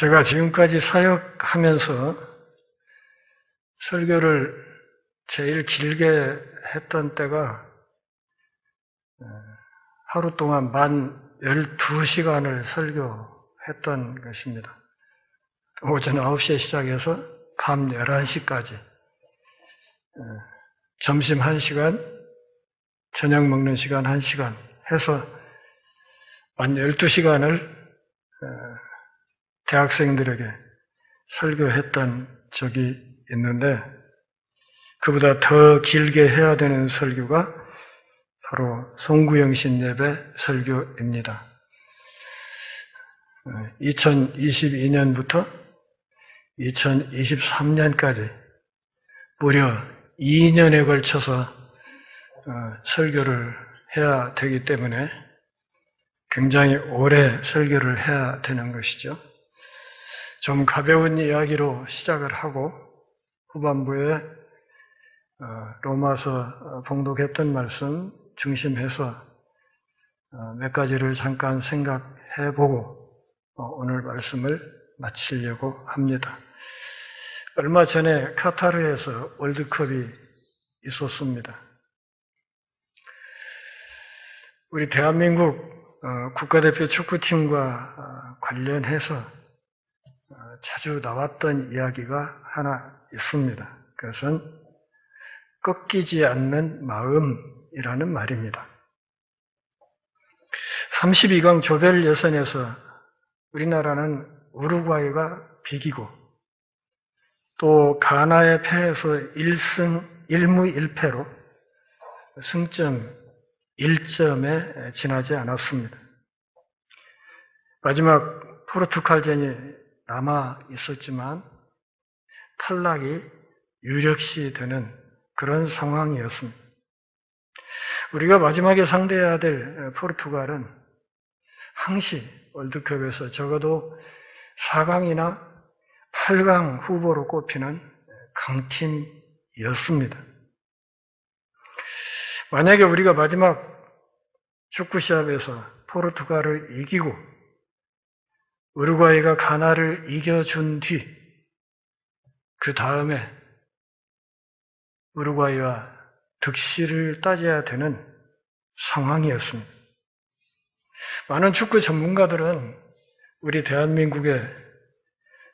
제가 지금까지 사역하면서 설교를 제일 길게 했던 때가 하루 동안 만 12시간을 설교했던 것입니다. 오전 9시에 시작해서 밤 11시까지 점심 1시간, 저녁 먹는 시간 1시간 해서 만 12시간을 대학생들에게 설교했던 적이 있는데 그보다 더 길게 해야 되는 설교가 바로 송구영신 예배 설교입니다. 2022년부터 2023년까지 무려 2년에 걸쳐서 설교를 해야 되기 때문에 굉장히 오래 설교를 해야 되는 것이죠. 좀 가벼운 이야기로 시작을 하고 후반부에 로마서 봉독했던 말씀 중심해서 몇 가지를 잠깐 생각해보고 오늘 말씀을 마치려고 합니다. 얼마 전에 카타르에서 월드컵이 있었습니다. 우리 대한민국 국가대표 축구팀과 관련해서 자주 나왔던 이야기가 하나 있습니다. 그것은 꺾이지 않는 마음이라는 말입니다. 32강 조별 예선에서 우리나라는 우루과이가 비기고 또 가나에 패해서 1승 1무 1패로 승점 1점에 지나지 않았습니다. 마지막 포르투갈전이 남아 있었지만 탈락이 유력시 되는 그런 상황이었습니다. 우리가 마지막에 상대해야 될 포르투갈은 항시 월드컵에서 적어도 4강이나 8강 후보로 꼽히는 강팀이었습니다. 만약에 우리가 마지막 축구 시합에서 포르투갈을 이기고 우루과이가 가나를 이겨준 뒤 그 다음에 우루과이와 득실을 따져야 되는 상황이었습니다. 많은 축구 전문가들은 우리 대한민국의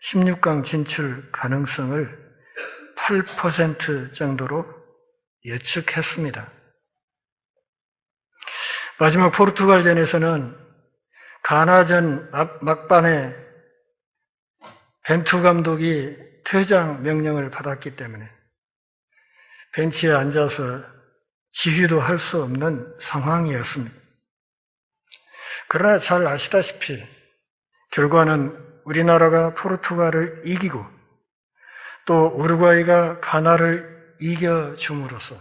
16강 진출 가능성을 8% 정도로 예측했습니다. 마지막 포르투갈전에서는 가나전 막판에 벤투 감독이 퇴장 명령을 받았기 때문에 벤치에 앉아서 지휘도 할 수 없는 상황이었습니다. 그러나 잘 아시다시피 결과는 우리나라가 포르투갈을 이기고 또 우루과이가 가나를 이겨줌으로써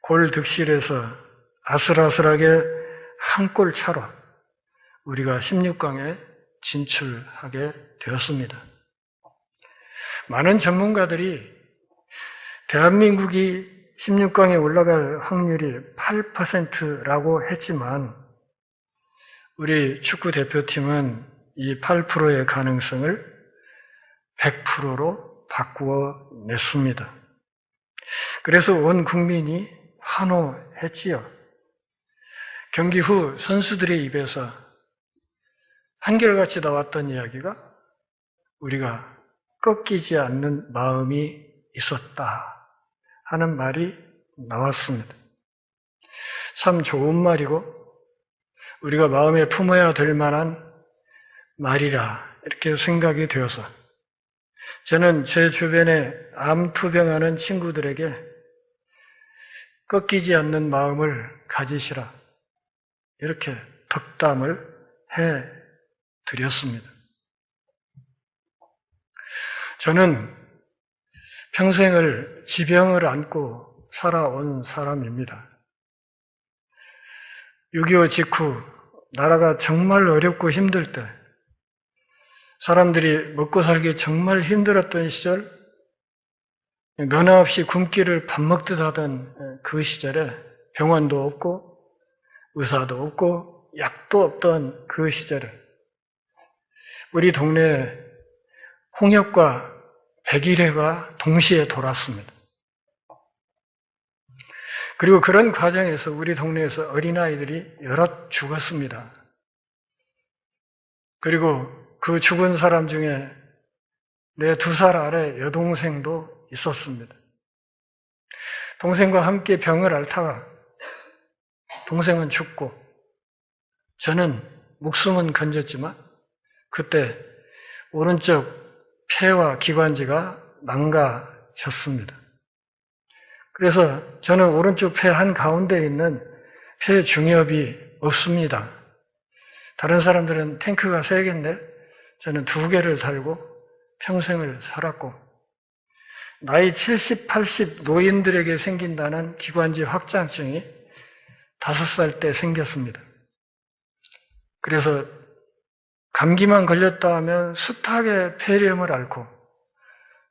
골 득실에서 아슬아슬하게 한 골 차로 우리가 16강에 진출하게 되었습니다. 많은 전문가들이 대한민국이 16강에 올라갈 확률이 8%라고 했지만 우리 축구 대표팀은 이 8%의 가능성을 100%로 바꾸어 냈습니다. 그래서 온 국민이 환호했지요. 경기 후 선수들의 입에서 한결같이 나왔던 이야기가 우리가 꺾이지 않는 마음이 있었다 하는 말이 나왔습니다. 참 좋은 말이고 우리가 마음에 품어야 될 만한 말이라 이렇게 생각이 되어서 저는 제 주변에 암투병하는 친구들에게 꺾이지 않는 마음을 가지시라 이렇게 덕담을 해드렸습니다. 저는 평생을 지병을 안고 살아온 사람입니다. 6.25 직후 나라가 정말 어렵고 힘들 때 사람들이 먹고 살기 정말 힘들었던 시절 면허 없이 굶기를 밥 먹듯 하던 그 시절에 병원도 없고 의사도 없고 약도 없던 그 시절에 우리 동네에 홍역과 백일해가 동시에 돌았습니다. 그리고 그런 과정에서 우리 동네에서 어린아이들이 여럿 죽었습니다. 그리고 그 죽은 사람 중에 내 2살 아래 여동생도 있었습니다. 동생과 함께 병을 앓다가 동생은 죽고 저는 목숨은 건졌지만 그때 오른쪽 폐와 기관지가 망가졌습니다. 그래서 저는 오른쪽 폐 한가운데 있는 폐 중엽이 없습니다. 다른 사람들은 탱크가 3개인데 저는 2개를 달고 평생을 살았고 나이 70, 80 노인들에게 생긴다는 기관지 확장증이 5살 때 생겼습니다. 그래서 감기만 걸렸다 하면 숱하게 폐렴을 앓고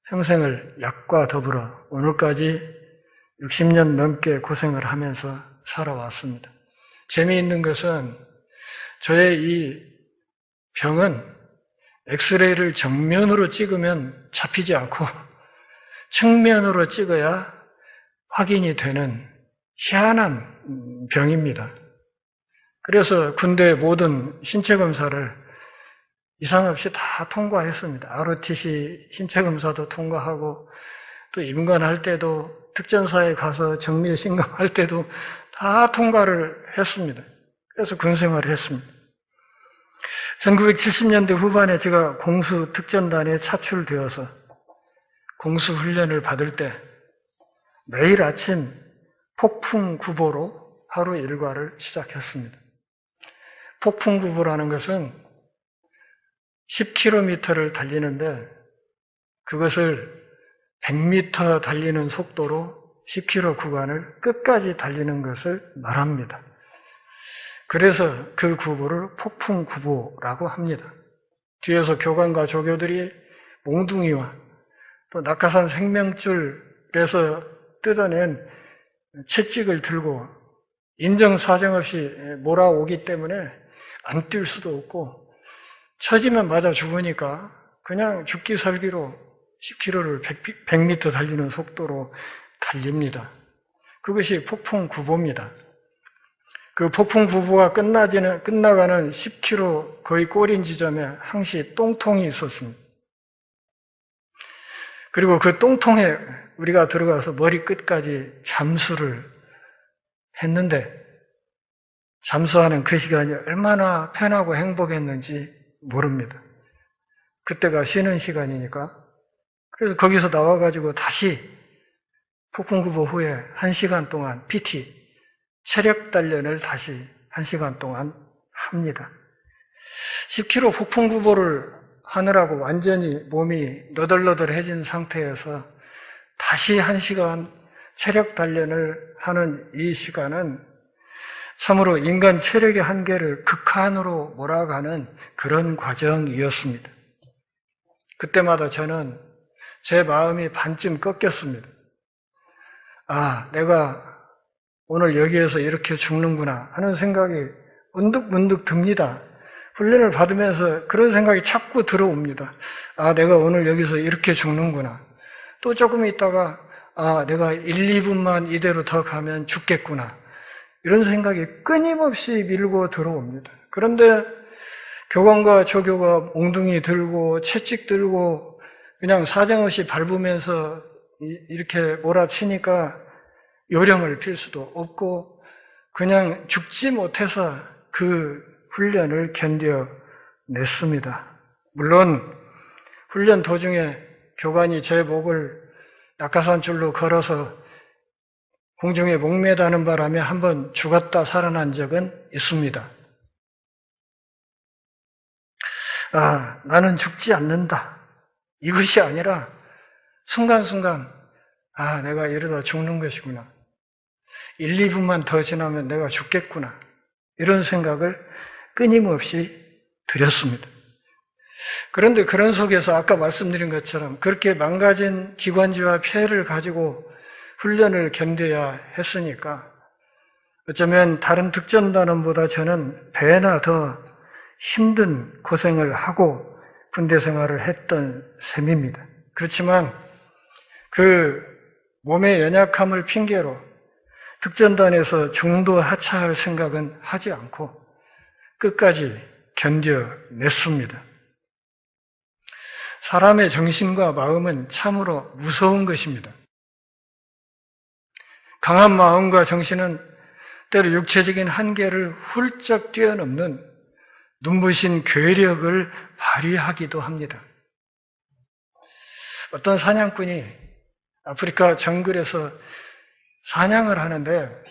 평생을 약과 더불어 오늘까지 60년 넘게 고생을 하면서 살아왔습니다. 재미있는 것은 저의 이 병은 엑스레이를 정면으로 찍으면 잡히지 않고 측면으로 찍어야 확인이 되는 희한한 병입니다. 그래서 군대 모든 신체 검사를 이상 없이 다 통과했습니다. ROTC 신체 검사도 통과하고 또 임관할 때도 특전사에 가서 정밀 심검할 때도 다 통과를 했습니다. 그래서 군생활을 했습니다. 1970년대 후반에 제가 공수특전단에 차출되어서 공수훈련을 받을 때 매일 아침 폭풍구보로 하루 일과를 시작했습니다. 폭풍구보라는 것은 10km를 달리는데 그것을 100m 달리는 속도로 10km 구간을 끝까지 달리는 것을 말합니다. 그래서 그 구보를 폭풍구보라고 합니다. 뒤에서 교관과 조교들이 몽둥이와 또 낙하산 생명줄에서 뜯어낸 채찍을 들고 인정사정 없이 몰아오기 때문에 안 뛸 수도 없고 처지면 맞아 죽으니까 그냥 죽기 살기로 10km를 100m 달리는 속도로 달립니다. 그것이 폭풍구보입니다. 그 폭풍구보가 끝나가는 10km 거의 꼬린 지점에 항시 똥통이 있었습니다. 그리고 그 똥통에 우리가 들어가서 머리끝까지 잠수를 했는데 잠수하는 그 시간이 얼마나 편하고 행복했는지 모릅니다. 그때가 쉬는 시간이니까. 그래서 거기서 나와가지고 다시 폭풍구보 후에 1시간 동안 PT, 체력 단련을 다시 1시간 동안 합니다. 10km 폭풍구보를 하느라고 완전히 몸이 너덜너덜해진 상태에서 다시 1시간 체력 단련을 하는 이 시간은 참으로 인간 체력의 한계를 극한으로 몰아가는 그런 과정이었습니다. 그때마다 저는 제 마음이 반쯤 꺾였습니다. 아, 내가 오늘 여기에서 이렇게 죽는구나 하는 생각이 문득문득 듭니다. 훈련을 받으면서 그런 생각이 자꾸 들어옵니다. 아, 내가 오늘 여기서 이렇게 죽는구나. 또 조금 있다가 아, 내가 1, 2분만 이대로 더 가면 죽겠구나. 이런 생각이 끊임없이 밀고 들어옵니다. 그런데 교관과 조교가 몽둥이 들고 채찍 들고 그냥 사정없이 밟으면서 이렇게 몰아치니까 요령을 필 수도 없고 그냥 죽지 못해서 그 훈련을 견뎌냈습니다. 물론 훈련 도중에 교관이 제 목을 낙하산 줄로 걸어서 공중에 목매다는 바람에 한번 죽었다 살아난 적은 있습니다. 아, 나는 죽지 않는다. 이것이 아니라 순간순간 아, 내가 이러다 죽는 것이구나. 1, 2분만 더 지나면 내가 죽겠구나. 이런 생각을 끊임없이 들였습니다. 그런데 그런 속에서 아까 말씀드린 것처럼 그렇게 망가진 기관지와 폐를 가지고 훈련을 견뎌야 했으니까 어쩌면 다른 특전단원보다 저는 배나 더 힘든 고생을 하고 군대 생활을 했던 셈입니다. 그렇지만 그 몸의 연약함을 핑계로 특전단에서 중도 하차할 생각은 하지 않고 끝까지 견뎌냈습니다. 사람의 정신과 마음은 참으로 무서운 것입니다. 강한 마음과 정신은 때로 육체적인 한계를 훌쩍 뛰어넘는 눈부신 괴력을 발휘하기도 합니다. 어떤 사냥꾼이 아프리카 정글에서 사냥을 하는데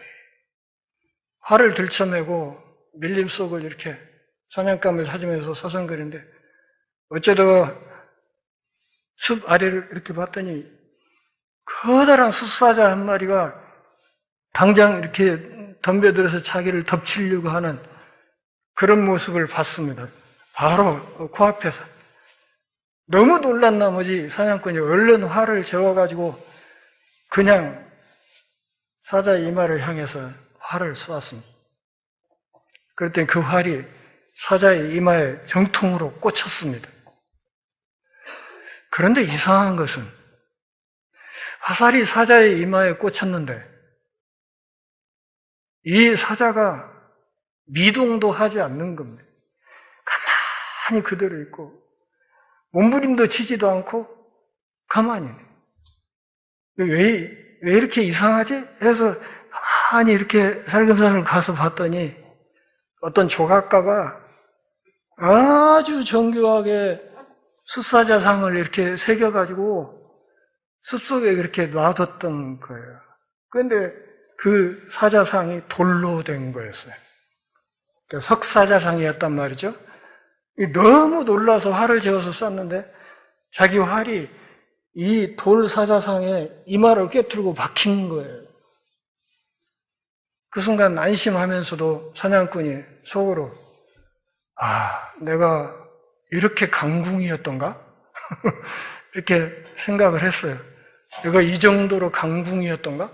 활을 들쳐매고 밀림 속을 이렇게 사냥감을 찾으면서 서성거리는데 어쩌다가 숲 아래를 이렇게 봤더니 커다란 숫사자 한 마리가 당장 이렇게 덤벼들어서 자기를 덮치려고 하는 그런 모습을 봤습니다. 바로 코앞에서. 너무 놀란 나머지 사냥꾼이 얼른 활을 재워가지고 그냥 사자의 이마를 향해서 활을 쏘았습니다. 그랬더니 그 활이 사자의 이마에 정통으로 꽂혔습니다. 그런데 이상한 것은 화살이 사자의 이마에 꽂혔는데 이 사자가 미동도 하지 않는 겁니다. 가만히 그대로 있고 몸부림도 치지도 않고 가만히. 왜 이렇게 이상하지? 해서 가만히 이렇게 살금살금 가서 봤더니 어떤 조각가가 아주 정교하게 숫사자상을 이렇게 새겨가지고 숲속에 이렇게 놔뒀던 거예요. 그런데 그 사자상이 돌로 된 거였어요. 그러니까 석사자상이었단 말이죠. 너무 놀라서 활을 재워서 쐈는데 자기 활이 이 돌 사자상에 이마를 꿰뚫고 박힌 거예요. 그 순간 안심하면서도 사냥꾼이 속으로 내가 이렇게 강궁이었던가? 이렇게 생각을 했어요. 내가 이 정도로 강궁이었던가?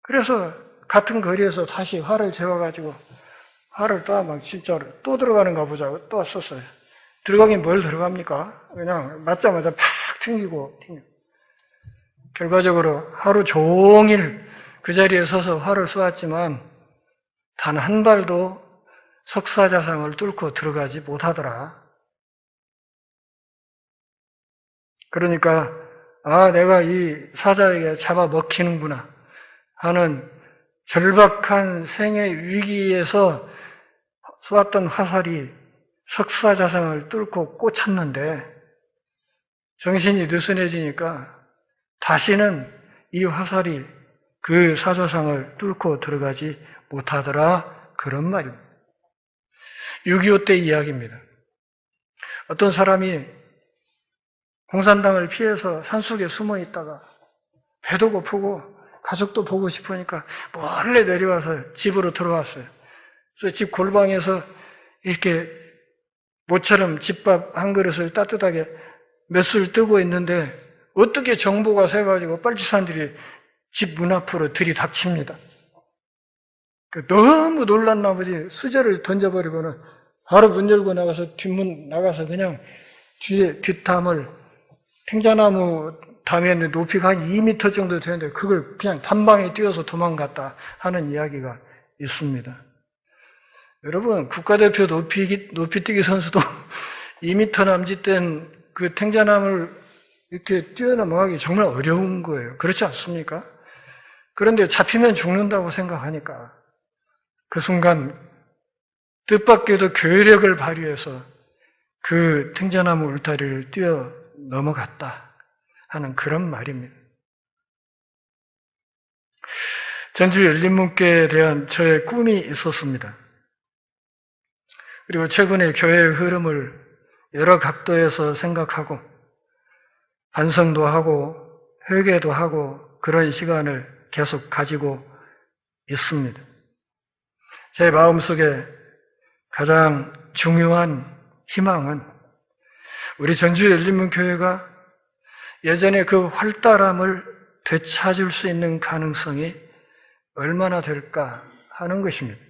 그래서 같은 거리에서 다시 활을 재워가지고 활을 또 막 진짜로 또 들어가는가 보자고 또 썼어요. 들어가긴 뭘 들어갑니까? 그냥 맞자마자 팍 튕기고 결과적으로 하루 종일 그 자리에 서서 활을 쏘았지만 단 한 발도 석사자상을 뚫고 들어가지 못하더라. 그러니까 내가 이 사자에게 잡아먹히는구나 하는 절박한 생의 위기에서 쏘았던 화살이 석사자상을 뚫고 꽂혔는데 정신이 느슨해지니까 다시는 이 화살이 그 사자상을 뚫고 들어가지 못하더라. 그런 말입니다. 6.25 때 이야기입니다. 어떤 사람이 공산당을 피해서 산속에 숨어 있다가 배도 고프고 가족도 보고 싶으니까 몰래 내려와서 집으로 들어왔어요. 그래서 집 골방에서 이렇게 모처럼 집밥 한 그릇을 따뜻하게 몇 술 뜨고 있는데 어떻게 정보가 새가지고 빨치산들이 집 문 앞으로 들이닥칩니다. 너무 놀란 나머지 수저를 던져버리고는 바로 문 열고 나가서 뒷문 나가서 그냥 뒤에 뒷담을 탱자나무 담에 높이가 한 2m 정도 되는데 그걸 그냥 단방에 뛰어서 도망갔다 하는 이야기가 있습니다. 여러분, 국가대표 높이뛰기 선수도 2m 남짓 된 그 탱자나무를 이렇게 뛰어넘어가기 정말 어려운 거예요. 그렇지 않습니까? 그런데 잡히면 죽는다고 생각하니까 그 순간 뜻밖에도 괴력을 발휘해서 그 탱자나무 울타리를 뛰어 넘어갔다 하는 그런 말입니다. 전주열린문교회에 대한 저의 꿈이 있었습니다. 그리고 최근에 교회의 흐름을 여러 각도에서 생각하고 반성도 하고 회개도 하고 그런 시간을 계속 가지고 있습니다. 제 마음속에 가장 중요한 희망은 우리 전주열린문교회가 예전에 그 활달함을 되찾을 수 있는 가능성이 얼마나 될까 하는 것입니다.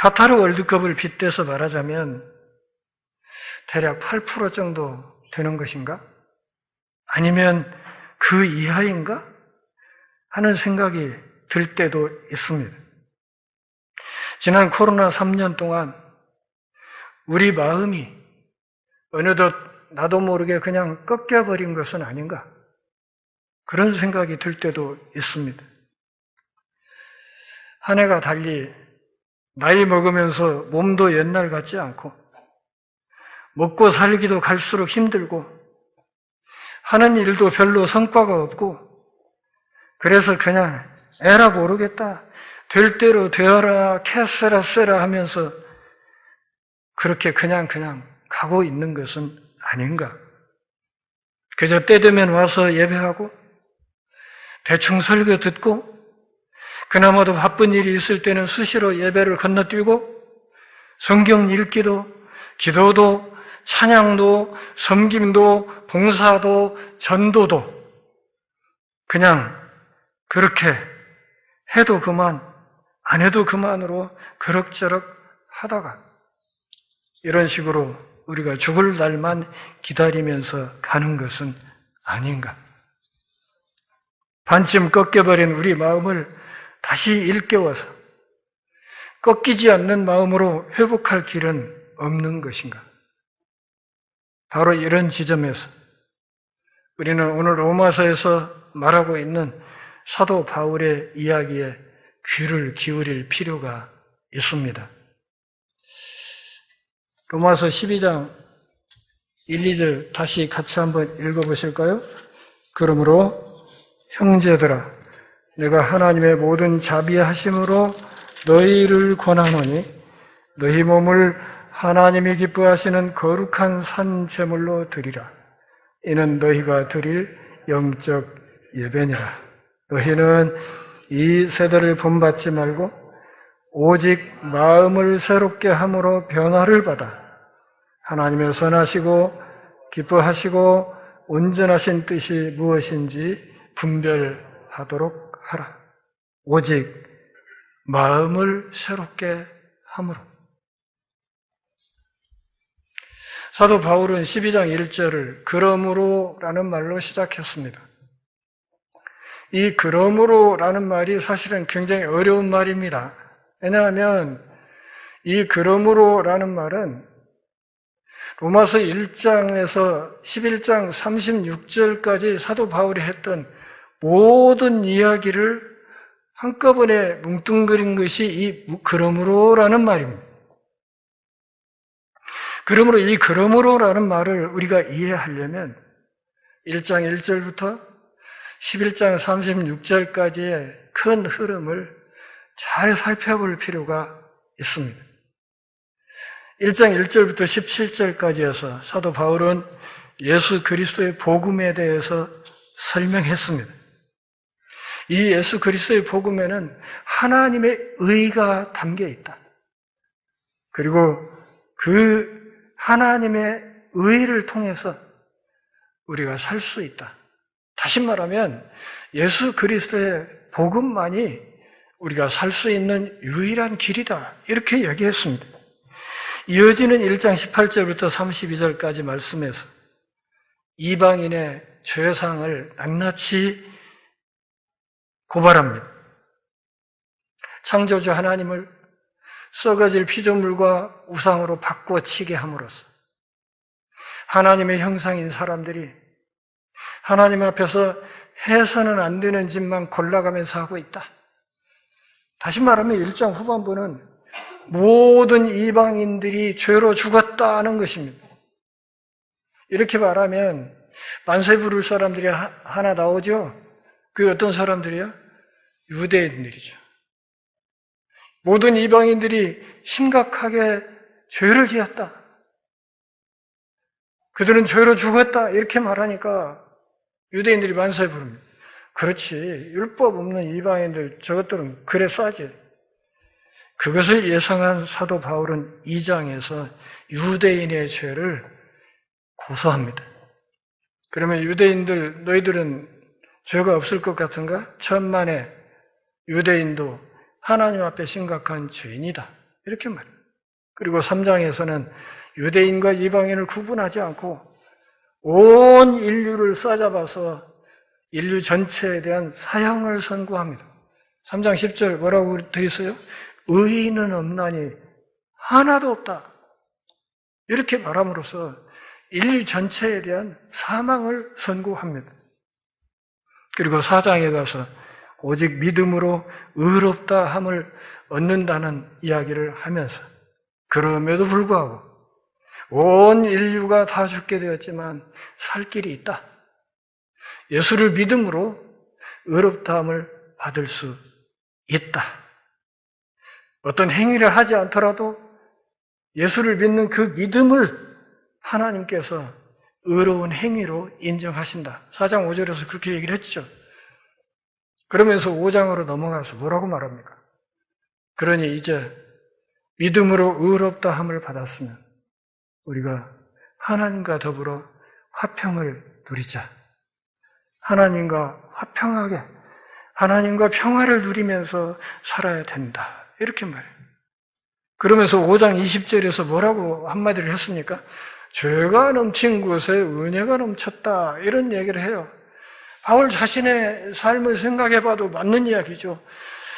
카타르 월드컵을 빗대서 말하자면 대략 8% 정도 되는 것인가? 아니면 그 이하인가? 하는 생각이 들 때도 있습니다. 지난 코로나 3년 동안 우리 마음이 어느덧 나도 모르게 그냥 꺾여버린 것은 아닌가? 그런 생각이 들 때도 있습니다. 한 해가 달리 나이 먹으면서 몸도 옛날 같지 않고 먹고 살기도 갈수록 힘들고 하는 일도 별로 성과가 없고 그래서 그냥 에라 모르겠다. 될 대로 되어라 캐세라 세라 하면서 그렇게 그냥 가고 있는 것은 아닌가. 그저 때 되면 와서 예배하고 대충 설교 듣고 그나마도 바쁜 일이 있을 때는 수시로 예배를 건너뛰고 성경 읽기도 기도도 찬양도 섬김도 봉사도 전도도 그냥 그렇게 해도 그만 안 해도 그만으로 그럭저럭 하다가 이런 식으로 우리가 죽을 날만 기다리면서 가는 것은 아닌가. 반쯤 꺾여버린 우리 마음을 다시 일깨워서 꺾이지 않는 마음으로 회복할 길은 없는 것인가. 바로 이런 지점에서 우리는 오늘 로마서에서 말하고 있는 사도 바울의 이야기에 귀를 기울일 필요가 있습니다. 로마서 12장 1, 2절 다시 같이 한번 읽어보실까요? 그러므로 형제들아 내가 하나님의 모든 자비하심으로 너희를 권하노니 너희 몸을 하나님이 기뻐하시는 거룩한 산 제물로 드리라. 이는 너희가 드릴 영적 예배니라. 너희는 이 세대를 본받지 말고 오직 마음을 새롭게 함으로 변화를 받아 하나님의 선하시고 기뻐하시고 온전하신 뜻이 무엇인지 분별하도록 하라. 오직 마음을 새롭게 함으로. 사도 바울은 12장 1절을 그러므로라는 말로 시작했습니다. 이 그러므로라는 말이 사실은 굉장히 어려운 말입니다. 왜냐하면 이 그러므로라는 말은 로마서 1장에서 11장 36절까지 사도 바울이 했던 모든 이야기를 한꺼번에 뭉뚱그린 것이 이 그러므로라는 말입니다. 그러므로 이 그러므로라는 말을 우리가 이해하려면 1장 1절부터 11장 36절까지의 큰 흐름을 잘 살펴볼 필요가 있습니다. 1장 1절부터 17절까지에서 사도 바울은 예수 그리스도의 복음에 대해서 설명했습니다. 이 예수 그리스도의 복음에는 하나님의 의가 담겨 있다. 그리고 그 하나님의 의를 통해서 우리가 살 수 있다. 다시 말하면 예수 그리스도의 복음만이 우리가 살 수 있는 유일한 길이다. 이렇게 얘기했습니다. 이어지는 1장 18절부터 32절까지 말씀에서 이방인의 죄상을 낱낱이 고발합니다. 창조주 하나님을 썩어질 피조물과 우상으로 바꿔치게 함으로써 하나님의 형상인 사람들이 하나님 앞에서 해서는 안 되는 짓만 골라가면서 하고 있다. 다시 말하면 1장 후반부는 모든 이방인들이 죄로 죽었다는 것입니다. 이렇게 말하면 만세 부를 사람들이 하나 나오죠? 그게 어떤 사람들이요? 유대인들이죠. 모든 이방인들이 심각하게 죄를 지었다. 그들은 죄로 죽었다. 이렇게 말하니까 유대인들이 만세 부릅니다. 그렇지. 율법 없는 이방인들 저것들은 그래 싸지. 그것을 예상한 사도 바울은 2장에서 유대인의 죄를 고소합니다. 그러면 유대인들 너희들은 죄가 없을 것 같은가? 천만의 유대인도 하나님 앞에 심각한 죄인이다. 이렇게 말해요. 그리고 3장에서는 유대인과 이방인을 구분하지 않고 온 인류를 싸잡아서 인류 전체에 대한 사형을 선고합니다. 3장 10절 뭐라고 되어 있어요? 의인은 없나니 하나도 없다. 이렇게 말함으로써 인류 전체에 대한 사망을 선고합니다. 그리고 4장에 가서 오직 믿음으로 의롭다 함을 얻는다는 이야기를 하면서 그럼에도 불구하고 온 인류가 다 죽게 되었지만 살 길이 있다. 예수를 믿음으로 의롭다 함을 받을 수 있다. 어떤 행위를 하지 않더라도 예수를 믿는 그 믿음을 하나님께서 의로운 행위로 인정하신다. 4장 5절에서 그렇게 얘기를 했죠. 그러면서 5장으로 넘어가서 뭐라고 말합니까? 그러니 이제 믿음으로 의롭다 함을 받았으면 우리가 하나님과 더불어 화평을 누리자. 하나님과 화평하게, 하나님과 평화를 누리면서 살아야 된다. 이렇게 말해요. 그러면서 5장 20절에서 뭐라고 한마디를 했습니까? 죄가 넘친 곳에 은혜가 넘쳤다. 이런 얘기를 해요. 바울 자신의 삶을 생각해봐도 맞는 이야기죠.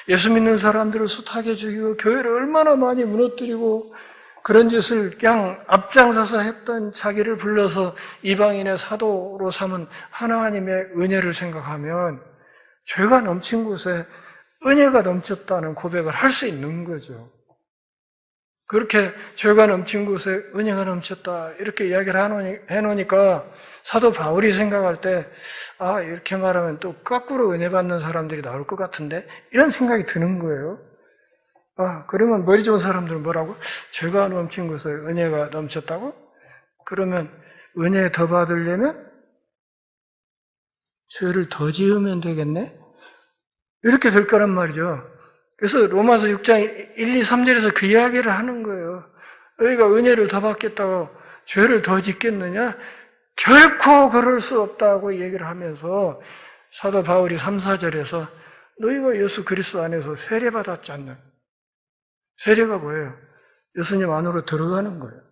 예수 믿는 사람들을 숱하게 죽이고 교회를 얼마나 많이 무너뜨리고 그런 짓을 그냥 앞장서서 했던 자기를 불러서 이방인의 사도로 삼은 하나님의 은혜를 생각하면 죄가 넘친 곳에 은혜가 넘쳤다는 고백을 할 수 있는 거죠. 그렇게 죄가 넘친 곳에 은혜가 넘쳤다 이렇게 이야기를 해놓으니까 사도 바울이 생각할 때 이렇게 말하면 또 거꾸로 은혜 받는 사람들이 나올 것 같은데 이런 생각이 드는 거예요. 그러면 머리 좋은 사람들은 뭐라고? 죄가 넘친 곳에 은혜가 넘쳤다고? 그러면 은혜 더 받으려면 죄를 더 지으면 되겠네? 이렇게 될 거란 말이죠. 그래서 로마서 6장 1, 2, 3절에서 그 이야기를 하는 거예요. 너희가 은혜를 더 받겠다고 죄를 더 짓겠느냐? 결코 그럴 수 없다고 얘기를 하면서 사도 바울이 3, 4절에서 너희가 예수 그리스도 안에서 세례받았지 않냐? 세례가 뭐예요? 예수님 안으로 들어가는 거예요.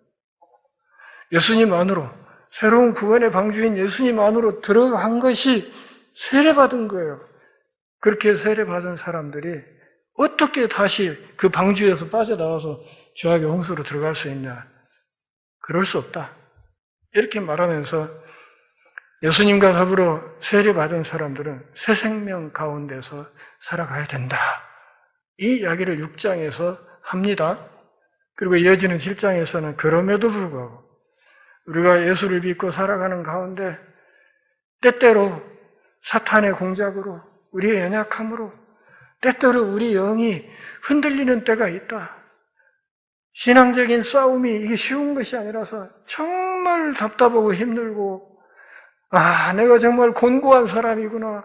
예수님 안으로, 새로운 구원의 방주인 예수님 안으로 들어간 것이 세례받은 거예요. 그렇게 세례받은 사람들이 어떻게 다시 그 방주에서 빠져나와서 죄악의 홍수로 들어갈 수 있냐? 그럴 수 없다. 이렇게 말하면서 예수님과 더불어 세례받은 사람들은 새 생명 가운데서 살아가야 된다. 이 이야기를 6장에서 합니다. 그리고 이어지는 7장에서는 그럼에도 불구하고 우리가 예수를 믿고 살아가는 가운데 때때로 사탄의 공작으로 우리의 연약함으로 때때로 우리 영이 흔들리는 때가 있다. 신앙적인 싸움이 이게 쉬운 것이 아니라서 정말 답답하고 힘들고 내가 정말 곤고한 사람이구나.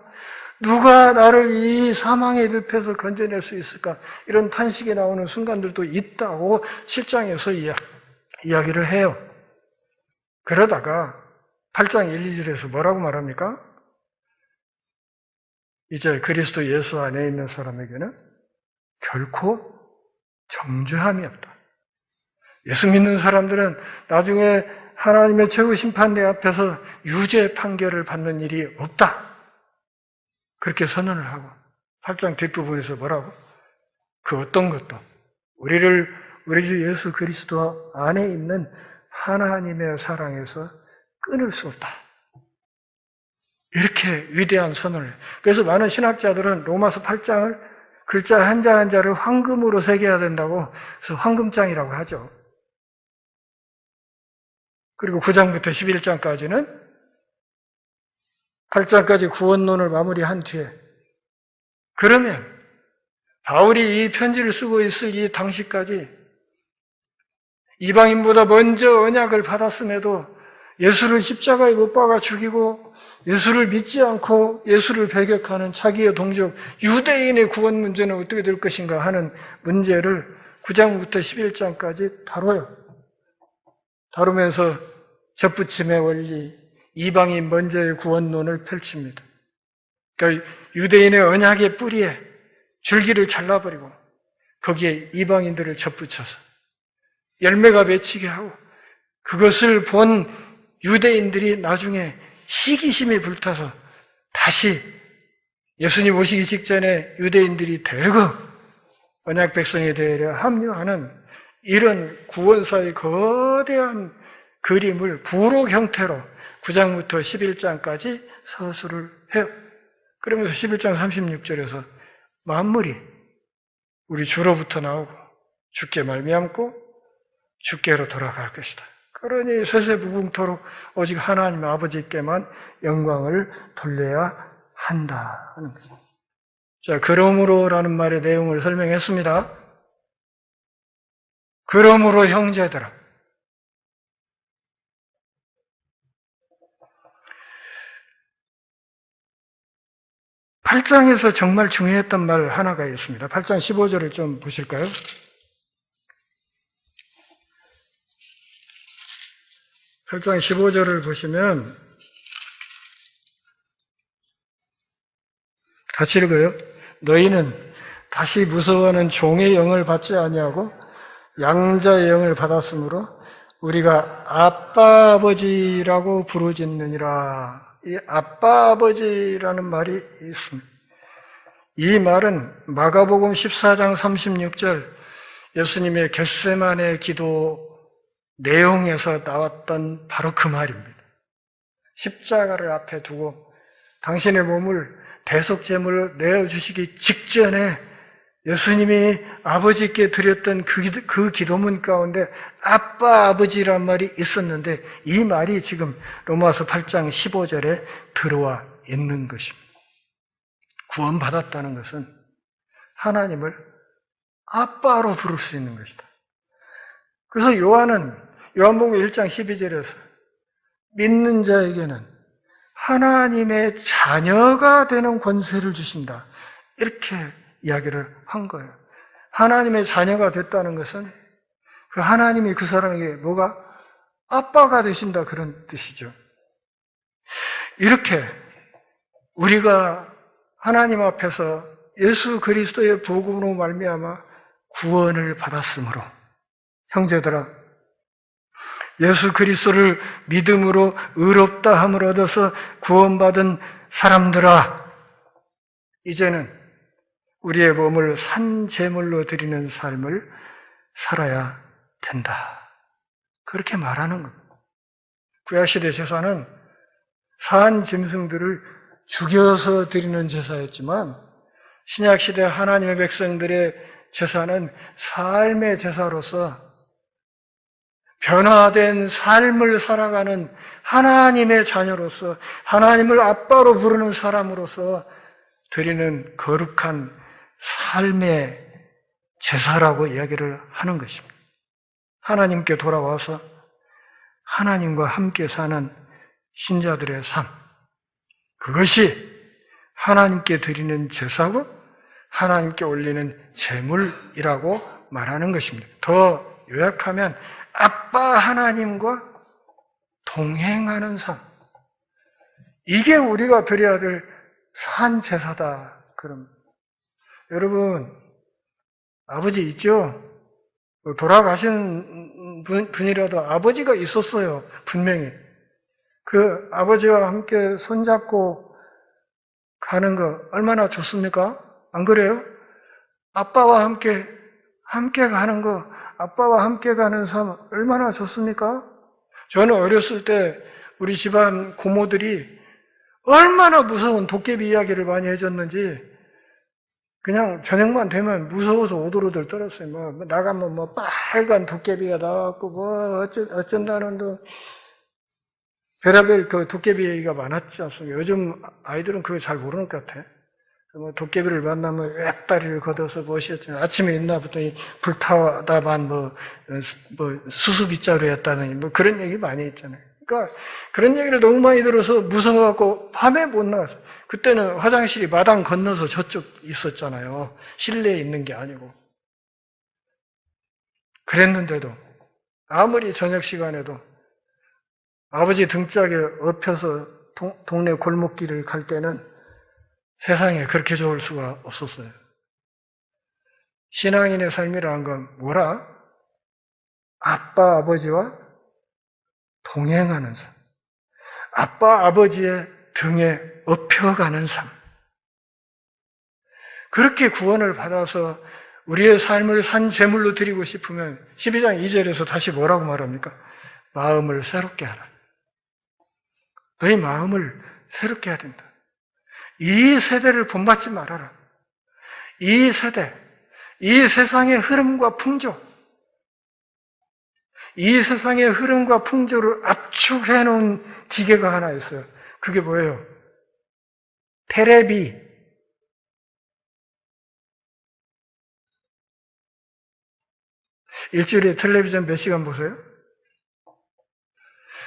누가 나를 이 사망의 늪에서 건져낼 수 있을까? 이런 탄식이 나오는 순간들도 있다고 7장에서 이야기를 해요. 그러다가 8장 1, 2절에서 뭐라고 말합니까? 이제 그리스도 예수 안에 있는 사람에게는 결코 정죄함이 없다. 예수 믿는 사람들은 나중에 하나님의 최후 심판대 앞에서 유죄 판결을 받는 일이 없다. 그렇게 선언을 하고 8장 뒷부분에서 뭐라고? 그 어떤 것도 우리 주 예수 그리스도 안에 있는 하나님의 사랑에서 끊을 수 없다. 이렇게 위대한 선언을. 그래서 많은 신학자들은 로마서 8장을 글자 한자 한자를 황금으로 새겨야 된다고 그래서 황금장이라고 하죠. 그리고 9장부터 11장까지는 8장까지 구원론을 마무리한 뒤에 그러면 바울이 이 편지를 쓰고 있을 이 당시까지 이방인보다 먼저 언약을 받았음에도 예수를 십자가에 못 박아 죽이고 예수를 믿지 않고 예수를 배격하는 자기의 동족 유대인의 구원 문제는 어떻게 될 것인가 하는 문제를 9장부터 11장까지 다뤄요. 다루면서 접붙임의 원리, 이방인 먼저의 구원론을 펼칩니다. 그러니까 유대인의 언약의 뿌리에 줄기를 잘라버리고 거기에 이방인들을 접붙여서 열매가 맺히게 하고, 그것을 본 유대인들이 나중에 시기심이 불타서 다시 예수님 오시기 직전에 유대인들이 대거 언약 백성에 대하여 합류하는 이런 구원사의 거대한 그림을 부록 형태로 9장부터 11장까지 서술을 해요. 그러면서 11장 36절에서 만물이 우리 주로부터 나오고 주께 말미암고 주께로 돌아갈 것이다. 그러니 세세무궁토록 오직 하나님 아버지께만 영광을 돌려야 한다 하는 거죠. 자, 그러므로라는 말의 내용을 설명했습니다. 그러므로 형제들아, 8장에서 정말 중요했던 말 하나가 있습니다. 8장 15절을 좀 보실까요? 8장 15절을 보시면 같이 읽어요. 너희는 다시 무서워하는 종의 영을 받지 아니하고 양자의 영을 받았으므로 우리가 아빠 아버지라고 부르짖느니라. 이 아빠 아버지라는 말이 있습니다. 이 말은 마가복음 14장 36절 예수님의 겟세마네 기도 내용에서 나왔던 바로 그 말입니다. 십자가를 앞에 두고 당신의 몸을 대속제물로 내어주시기 직전에 예수님이 아버지께 드렸던 그 기도문 가운데 아빠 아버지란 말이 있었는데 이 말이 지금 로마서 8장 15절에 들어와 있는 것입니다. 구원받았다는 것은 하나님을 아빠로 부를 수 있는 것이다. 그래서 요한복음 1장 12절에서 믿는 자에게는 하나님의 자녀가 되는 권세를 주신다. 이렇게 이야기를 한 거예요. 하나님의 자녀가 됐다는 것은 그 하나님이 그 사람에게 뭐가 아빠가 되신다 그런 뜻이죠. 이렇게 우리가 하나님 앞에서 예수 그리스도의 복음으로 말미암아 구원을 받았으므로 형제들아, 예수 그리스도를 믿음으로 의롭다 함을 얻어서 구원받은 사람들아, 이제는 우리의 몸을 산 제물로 드리는 삶을 살아야 된다. 그렇게 말하는 겁니다. 구약시대 제사는 산 짐승들을 죽여서 드리는 제사였지만 신약시대 하나님의 백성들의 제사는 삶의 제사로서 변화된 삶을 살아가는 하나님의 자녀로서 하나님을 아빠로 부르는 사람으로서 드리는 거룩한 삶의 제사라고 이야기를 하는 것입니다. 하나님께 돌아와서 하나님과 함께 사는 신자들의 삶, 그것이 하나님께 드리는 제사고 하나님께 올리는 제물이라고 말하는 것입니다. 더 요약하면 아빠 하나님과 동행하는 삶, 이게 우리가 드려야 될 산 제사다. 그럼 여러분, 아버지 있죠? 돌아가신 분이라도 아버지가 있었어요. 분명히. 그 아버지와 함께 손잡고 가는 거 얼마나 좋습니까? 안 그래요? 아빠와 함께 가는 거, 아빠와 함께 가는 삶 얼마나 좋습니까? 저는 어렸을 때 우리 집안 고모들이 얼마나 무서운 도깨비 이야기를 많이 해줬는지 그냥 저녁만 되면 무서워서 오돌오돌 떨었어요. 뭐 나가면 뭐 빨간 도깨비가 나왔고 뭐 어쩐다는 별의별 그 도깨비 얘기가 많았지 않습니까? 요즘 아이들은 그거 잘 모르는 것 같아. 뭐 도깨비를 만나면 웩다리를 걷어서 무엇이었죠. 아침에 있나부터 불타다만 뭐 수수빗자루였다느니 뭐 그런 얘기 많이 했잖아요. 그러니까 그런 얘기를 너무 많이 들어서 무서워갖고 밤에 못 나갔어요. 그때는 화장실이 마당 건너서 저쪽 있었잖아요. 실내에 있는 게 아니고. 그랬는데도 아무리 저녁 시간에도 아버지 등짝에 엎혀서 동네 골목길을 갈 때는 세상에 그렇게 좋을 수가 없었어요. 신앙인의 삶이라는 건 뭐라? 아빠, 아버지와 동행하는 삶. 아빠, 아버지의 등에 업혀가는 삶. 그렇게 구원을 받아서 우리의 삶을 산 제물로 드리고 싶으면 12장 2절에서 다시 뭐라고 말합니까? 마음을 새롭게 하라. 너희 마음을 새롭게 해야 된다. 이 세대를 본받지 말아라. 이 세대, 이 세상의 흐름과 풍조, 이 세상의 흐름과 풍조를 압축해 놓은 기계가 하나 있어요. 그게 뭐예요? 테레비. 일주일에 텔레비전 몇 시간 보세요?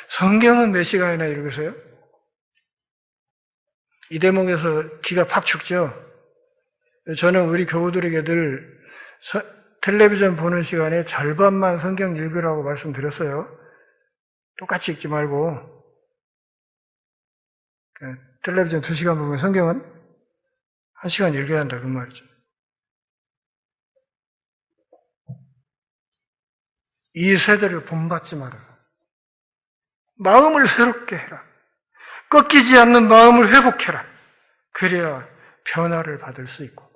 성경은 몇 시간이나 읽으세요? 이 대목에서 기가 팍 죽죠? 저는 우리 교우들에게 늘 텔레비전 보는 시간에 절반만 성경 읽으라고 말씀드렸어요. 똑같이 읽지 말고. 텔레비전 2시간 보면 성경은 1시간 읽어야 한다, 그 말이죠. 이 세대를 본받지 말아라. 마음을 새롭게 해라. 꺾이지 않는 마음을 회복해라. 그래야 변화를 받을 수 있고,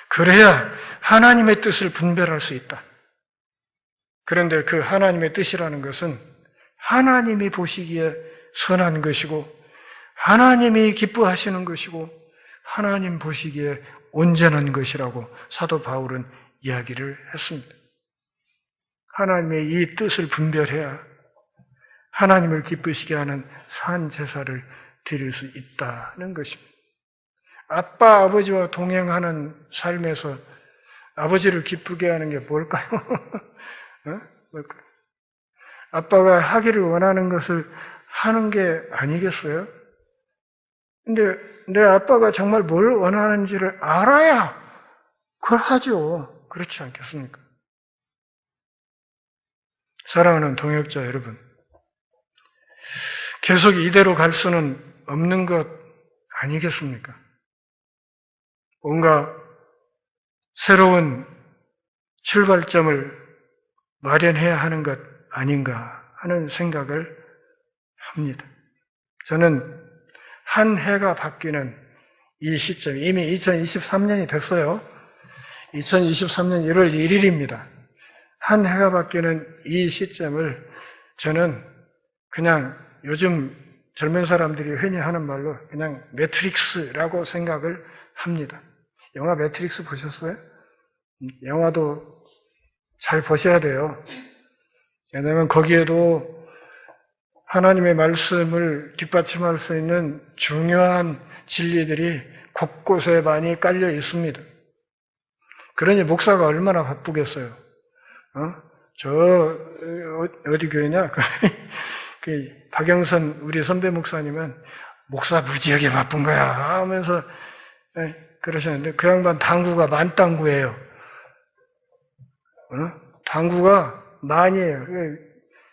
그래야 하나님의 뜻을 분별할 수 있다. 그런데 그 하나님의 뜻이라는 것은 하나님이 보시기에 선한 것이고, 하나님이 기뻐하시는 것이고, 하나님 보시기에 온전한 것이라고 사도 바울은 이야기를 했습니다. 하나님의 이 뜻을 분별해야 하나님을 기쁘시게 하는 산 제사를 드릴 수 있다는 것입니다. 아빠, 아버지와 동행하는 삶에서 아버지를 기쁘게 하는 게 뭘까요? 뭘까요? 아빠가 하기를 원하는 것을 하는 게 아니겠어요? 근데 내 아빠가 정말 뭘 원하는지를 알아야 그걸 하죠. 그렇지 않겠습니까? 사랑하는 동역자 여러분, 계속 이대로 갈 수는 없는 것 아니겠습니까? 뭔가 새로운 출발점을 마련해야 하는 것 아닌가 하는 생각을 합니다. 저는 한 해가 바뀌는 이 시점, 이미 2023년이 됐어요. 2023년 1월 1일입니다. 한 해가 바뀌는 이 시점을 저는 그냥 요즘 젊은 사람들이 흔히 하는 말로 그냥 매트릭스라고 생각을 합니다. 영화 매트릭스 보셨어요? 영화도 잘 보셔야 돼요. 왜냐하면 거기에도 하나님의 말씀을 뒷받침할 수 있는 중요한 진리들이 곳곳에 많이 깔려 있습니다. 그러니 목사가 얼마나 바쁘겠어요. 어디 교회냐? 그 박영선 우리 선배 목사님은 목사 무지하게 바쁜 거야 하면서 그러셨는데, 그 양반 당구가 만당구예요. 당구가 만이에요.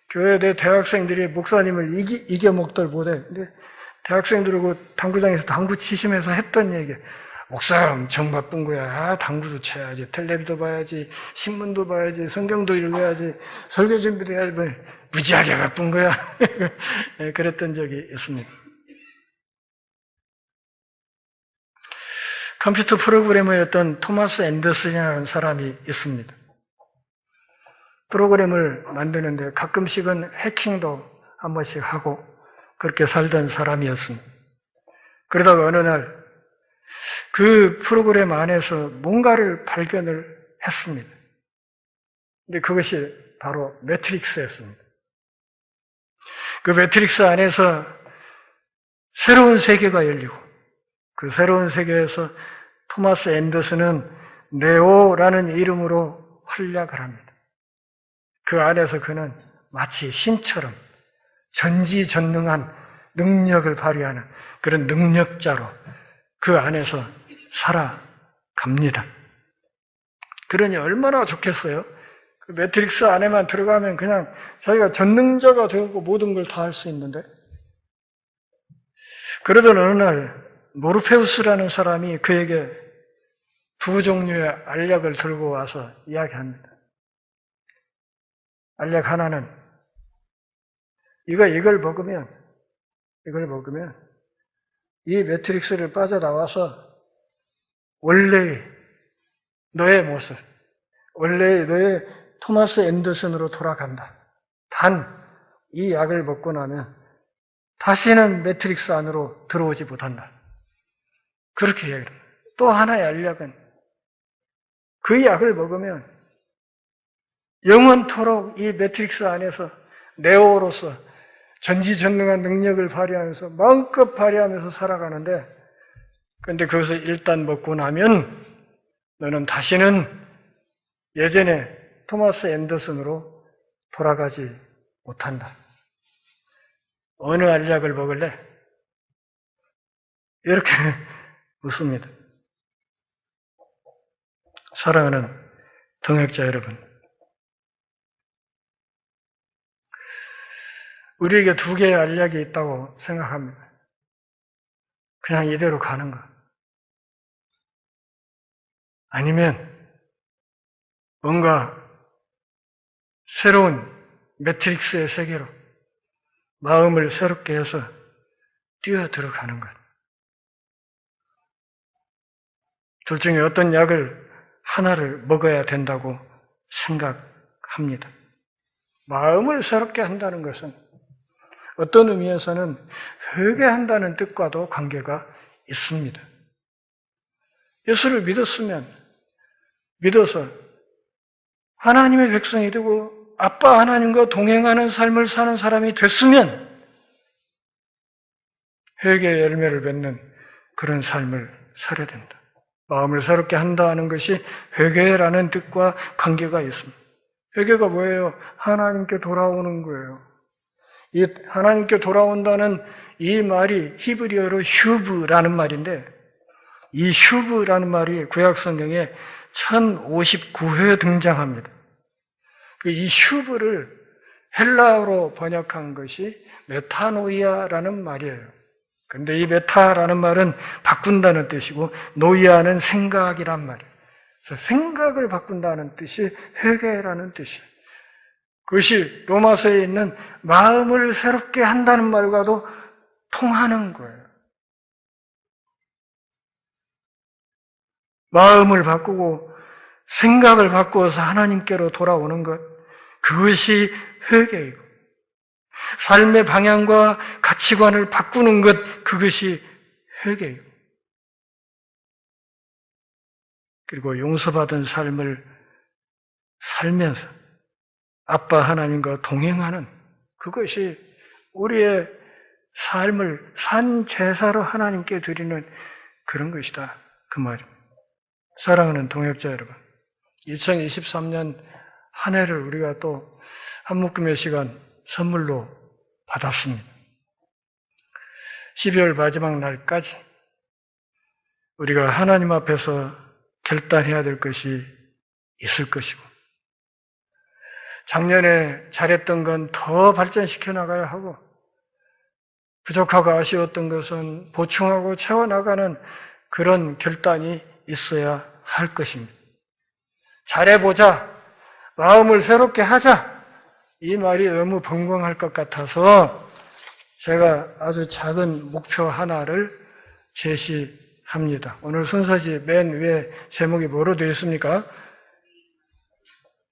교회 내 대학생들이 목사님을 이겨먹들 못해. 근데 대학생들하고 당구장에서 당구 치시면서 했던 얘기, 목사 엄청 바쁜 거야. 당구도 쳐야지, 텔레비도 봐야지, 신문도 봐야지, 성경도 읽어야지, 설교 준비도 해야지, 뭐 무지하게 바쁜 거야. 그랬던 적이 있습니다. 컴퓨터 프로그래머였던 토마스 앤더슨이라는 사람이 있습니다. 프로그램을 만드는데 가끔씩은 해킹도 한 번씩 하고 그렇게 살던 사람이었습니다. 그러다가 어느 날 그 프로그램 안에서 뭔가를 발견을 했습니다. 근데 그것이 바로 매트릭스였습니다. 그 매트릭스 안에서 새로운 세계가 열리고, 그 새로운 세계에서 토마스 앤더슨은 네오라는 이름으로 활약을 합니다. 그 안에서 그는 마치 신처럼 전지전능한 능력을 발휘하는 그런 능력자로 그 안에서 살아갑니다. 그러니 얼마나 좋겠어요? 그 매트릭스 안에만 들어가면 그냥 자기가 전능자가 되고 모든 걸 다 할 수 있는데, 그러던 어느 날 모르페우스라는 사람이 그에게 두 종류의 알약을 들고 와서 이야기합니다. 알약 하나는 이걸 먹으면 이 매트릭스를 빠져나와서 원래의 너의 모습, 원래의 너의 토마스 앤더슨으로 돌아간다. 단 이 약을 먹고 나면 다시는 매트릭스 안으로 들어오지 못한다. 그렇게 이야기를 합니다. 또 하나의 알약은 그 약을 먹으면 영원토록 이 매트릭스 안에서 네오로서 전지전능한 능력을 발휘하면서 마음껏 발휘하면서 살아가는데, 그런데 그것을 일단 먹고 나면 너는 다시는 예전에 토마스 앤더슨으로 돌아가지 못한다. 어느 알약을 먹을래? 이렇게 묻습니다. 사랑하는 동역자 여러분, 우리에게 두 개의 알약이 있다고 생각합니다. 그냥 이대로 가는 것. 아니면 뭔가 새로운 매트릭스의 세계로 마음을 새롭게 해서 뛰어들어가는 것. 둘 중에 어떤 약을 하나를 먹어야 된다고 생각합니다. 마음을 새롭게 한다는 것은 어떤 의미에서는 회개한다는 뜻과도 관계가 있습니다. 예수를 믿어서 하나님의 백성이 되고 아빠 하나님과 동행하는 삶을 사는 사람이 됐으면 회개의 열매를 맺는 그런 삶을 살아야 된다. 마음을 새롭게 한다는 것이 회개라는 뜻과 관계가 있습니다. 회개가 뭐예요? 하나님께 돌아오는 거예요. 이 하나님께 돌아온다는 이 말이 히브리어로 슈브라는 말인데, 이 슈브라는 말이 구약 성경에 1059회 등장합니다. 이 슈브를 헬라어로 번역한 것이 메타노이아라는 말이에요. 근데 이 메타라는 말은 바꾼다는 뜻이고 노이아는 생각이란 말이에요. 그래서 생각을 바꾼다는 뜻이 회개라는 뜻이에요. 그것이 로마서에 있는 마음을 새롭게 한다는 말과도 통하는 거예요. 마음을 바꾸고 생각을 바꾸어서 하나님께로 돌아오는 것, 그것이 회개이고, 삶의 방향과 가치관을 바꾸는 것, 그것이 회개이고, 그리고 용서받은 삶을 살면서 아빠 하나님과 동행하는 그것이 우리의 삶을 산 제사로 하나님께 드리는 그런 것이다. 그 말입니다. 사랑하는 동역자 여러분, 2023년 한 해를 우리가 또 한묶음의 시간 선물로 받았습니다. 12월 마지막 날까지 우리가 하나님 앞에서 결단해야 될 것이 있을 것이고, 작년에 잘했던 건 더 발전시켜 나가야 하고, 부족하고 아쉬웠던 것은 보충하고 채워나가는 그런 결단이 있어야 할 것입니다. 잘해보자, 마음을 새롭게 하자, 이 말이 너무 벙벙할 것 같아서 제가 아주 작은 목표 하나를 제시합니다. 오늘 순서지 맨 위에 제목이 뭐로 되어 있습니까?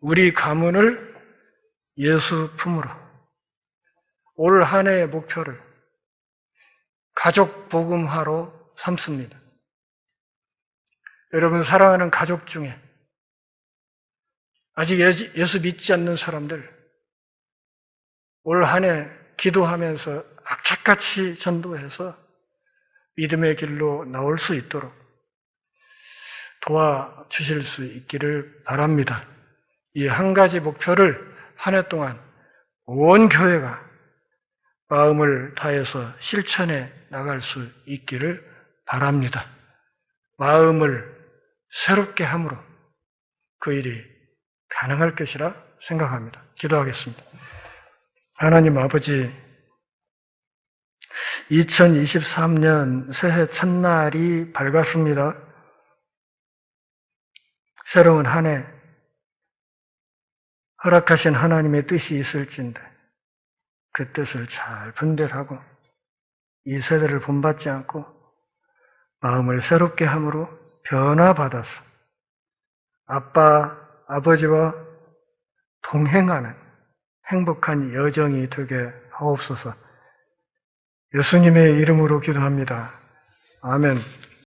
우리 가문을 예수 품으로. 올 한 해의 목표를 가족 복음화로 삼습니다. 여러분, 사랑하는 가족 중에 아직 예수 믿지 않는 사람들, 올 한 해 기도하면서 악착같이 전도해서 믿음의 길로 나올 수 있도록 도와주실 수 있기를 바랍니다. 이 한 가지 목표를 한 해 동안 온 교회가 마음을 다해서 실천해 나갈 수 있기를 바랍니다. 마음을 새롭게 함으로 그 일이 가능할 것이라 생각합니다. 기도하겠습니다. 하나님 아버지, 2023년 새해 첫날이 밝았습니다. 새로운 한 해 허락하신 하나님의 뜻이 있을진데 그 뜻을 잘 분별하고 이 세대를 본받지 않고 마음을 새롭게 함으로 변화받아서 아빠, 아버지와 동행하는 행복한 여정이 되게 하옵소서. 예수님의 이름으로 기도합니다. 아멘.